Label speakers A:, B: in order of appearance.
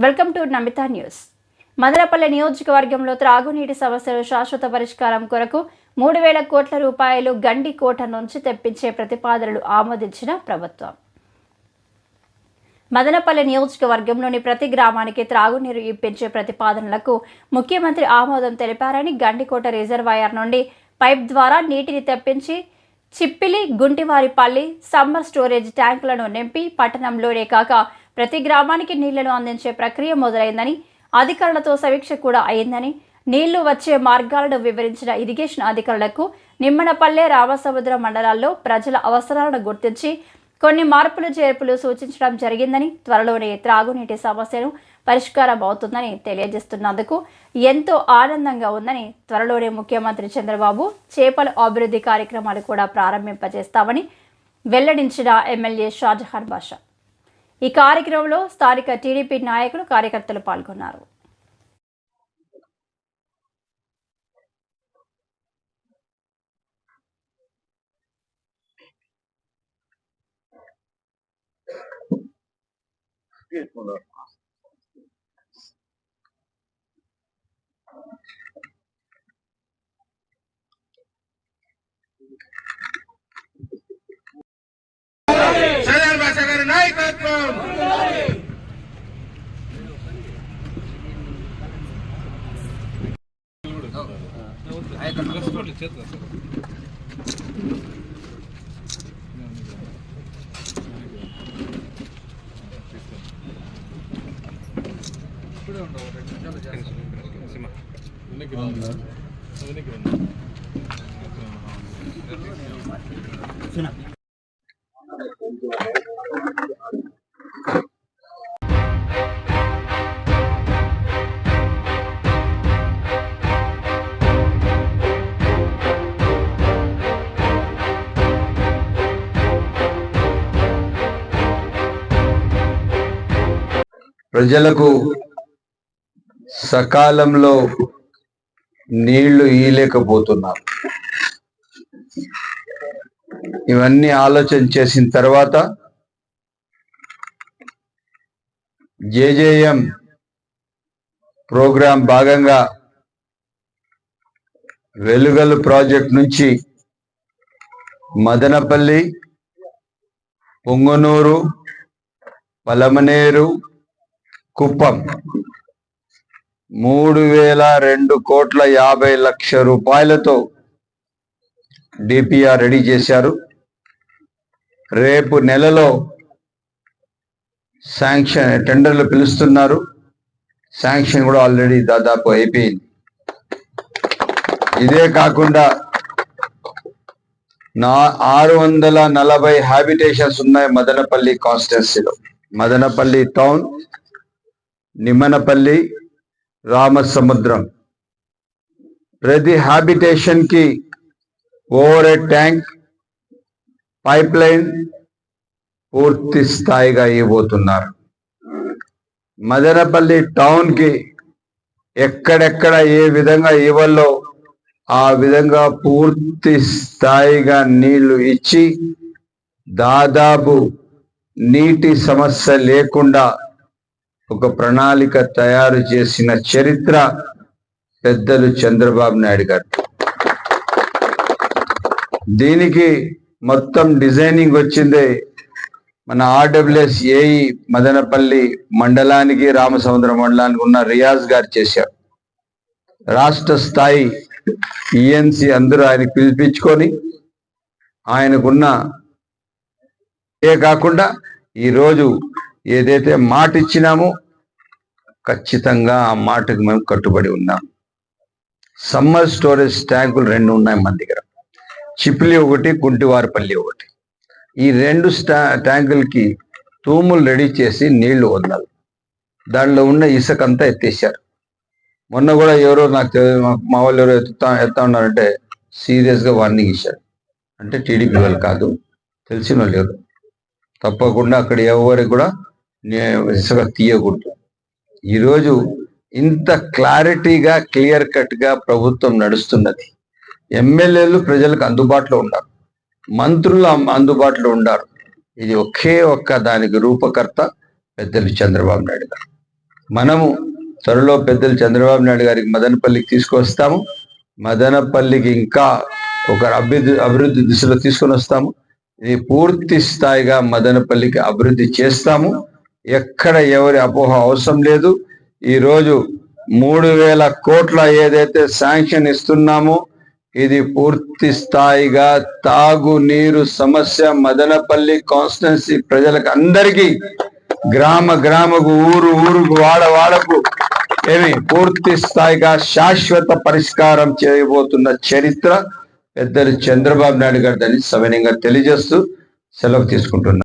A: Welcome to Namita news. Madanapalle నియోజకవర్గంలో త్రాగునీటి సమస్యలు శాశ్వత పరిష్కారం కొరకు 3,000 కోట్ల రూపాయలు గండికోట నుంచి తెప్పించే ప్రతిపాదనలు ఆమోదించిన ప్రభుత్వం. మదనపల్లె నియోజకవర్గంలోని ప్రతి గ్రామానికి త్రాగునీరు ఇప్పించే ప్రతిపాదనలకు ముఖ్యమంత్రి ఆమోదం తెలిపారని, గండికోట రిజర్వాయర్ నుండి పైప్ ద్వారా నీటిని తెప్పించి చిప్పిలి, గుంటివారిపల్లి సమ్మర్ స్టోరేజ్ ట్యాంకులను నింపి పట్టణంలోనే కాక ప్రతి గ్రామానికి నీళ్లను అందించే ప్రక్రియ మొదలైందని, అధికారులతో సమీక్ష కూడా అయిందని, నీళ్లు వచ్చే మార్గాలను వివరించిన ఇరిగేషన్ అధికారులకు నిమ్మనపల్లె, రామసముద్రం మండలాల్లో ప్రజల అవసరాలను గుర్తించి కొన్ని మార్పులు చేర్పులు సూచించడం జరిగిందని, త్వరలోనే త్రాగునీటి సమస్యను పరిష్కారం అవుతుందని తెలియజేస్తున్నందుకు ఎంతో ఆనందంగా ఉందని, త్వరలోనే ముఖ్యమంత్రి చంద్రబాబు చేపల అభివృద్ధి కార్యక్రమాలు కూడా ప్రారంభింపజేస్తామని వెల్లడించిన ఎమ్మెల్యే షాజహాన్ బాషా. ఈ కార్యక్రమంలో స్థానిక టీడీపీ నాయకులు, కార్యకర్తలు పాల్గొన్నారు.
B: ప్రజలకు సకాలంలో నీళ్లు ఇయ్యలేకపోతున్నారు. ఇవన్నీ ఆలోచన చేసిన తర్వాత జేజేఎం ప్రోగ్రాం భాగంగా వెలుగలు ప్రాజెక్ట్ నుంచి మదనపల్లి, పొంగనూరు, పలమనేరు, కుప్పం 3,250 కోట్ల డిపిఆర్ రెడీ చేశారు. రేపు నెలలో శాంక్షన్ టెండర్లు పిలుస్తున్నారు. శాంక్షన్ కూడా ఆల్రెడీ దాదాపు అయిపోయింది. ఇదే కాకుండా 640 హ్యాబిటేషన్స్ ఉన్నాయి మదనపల్లి కాన్స్టిట్యున్సీలో. మదనపల్లి టౌన్, నిమ్మనపల్లి, రామసముద్రం. ప్రతి హ్యాబిటేషన్ కి over head tank, pipe line పూర్తి స్థాయిగా ఇవ్వబోతున్నారు. మదనపల్లి టౌన్ కి ఎక్కడెక్కడ ఏ విధంగా ఇవ్వాలో ఆ విధంగా పూర్తి స్థాయిగా నీళ్లు ఇచ్చి దాదాపు నీటి సమస్య లేకుండా ఒక ప్రణాళిక తయారు చేసిన చరిత్ర పెద్దలు చంద్రబాబు నాయుడు గారు. దీనికి మొత్తం డిజైనింగ్ వచ్చిందే మన ఆర్డబ్ల్యూఎస్ ఏఈ మదనపల్లి మండలానికి, రామసముద్రం మండలానికి ఉన్న రియాజ్ గారు చేశారు. రాష్ట్ర స్థాయి ఈఎన్సి అందరూ ఆయనకు పిలిపించుకొని ఆయనకున్న కాకుండా ఈరోజు ఏదైతే మాట ఇచ్చినామో ఖచ్చితంగా ఆ మాటకు మేము కట్టుబడి ఉన్నాం. సమ్మర్ స్టోరేజ్ ట్యాంకులు 2 ఉన్నాయి మన దగ్గర, చిప్లి ఒకటి, గుంటివారిపల్లి ఒకటి. ఈ 2 ట్యాంకులకి తూములు రెడీ చేసి నీళ్లు వదలాలి. దాంట్లో ఉన్న ఇసుకంతా ఎత్తేసారు. మొన్న కూడా ఎవరో నాకు మా వాళ్ళు ఎవరో ఎత్తా ఉన్నారంటే సీరియస్గా వార్నింగ్ ఇచ్చారు. అంటే టీడీపీ వాళ్ళు కాదు, తెలిసిన వాళ్ళు ఎవరు. తప్పకుండా అక్కడ ఎవరికి కూడా ఇసుక తీయకూడదు. ఈరోజు ఇంత క్లారిటీగా, క్లియర్ కట్గా ప్రభుత్వం నడుస్తున్నది. ఎమ్మెల్యేలు ప్రజలకు అందుబాటులో ఉన్నారు, మంత్రులు అందుబాటులో ఉన్నారు. ఇది ఒకే ఒక్క దానికి రూపకర్త పెద్దలు చంద్రబాబు నాయుడు గారు. మనము త్వరలో పెద్దలు చంద్రబాబు నాయుడు గారికి మదనపల్లికి తీసుకొస్తాము. మదనపల్లికి ఇంకా ఒక అభివృద్ధి దిశలో తీసుకొని వస్తాము. ఇది పూర్తి స్థాయిగా మదనపల్లికి అభివృద్ధి చేస్తాము. ఎక్కడ ఎవరి అపోహ అవసరం లేదు. ఈరోజు 3,000 కోట్ల ఏదైతే శాంక్షన్ ఇస్తున్నామో ఇది పూర్తి స్థాయిగా తాగునీరు సమస్య మదనపల్లి కాన్స్టిట్యున్సీ ప్రజలకు అందరికీ, గ్రామ గ్రామకు, ఊరు ఊరుకు, వాడకు పూర్తి స్థాయిగా శాశ్వత పరిష్కారం చేయబోతున్న చరిత్ర పెద్దలు చంద్రబాబు నాయుడు గారిదని సవినయంగా తెలియజేస్తూ సెలవు తీసుకుంటున్నాను.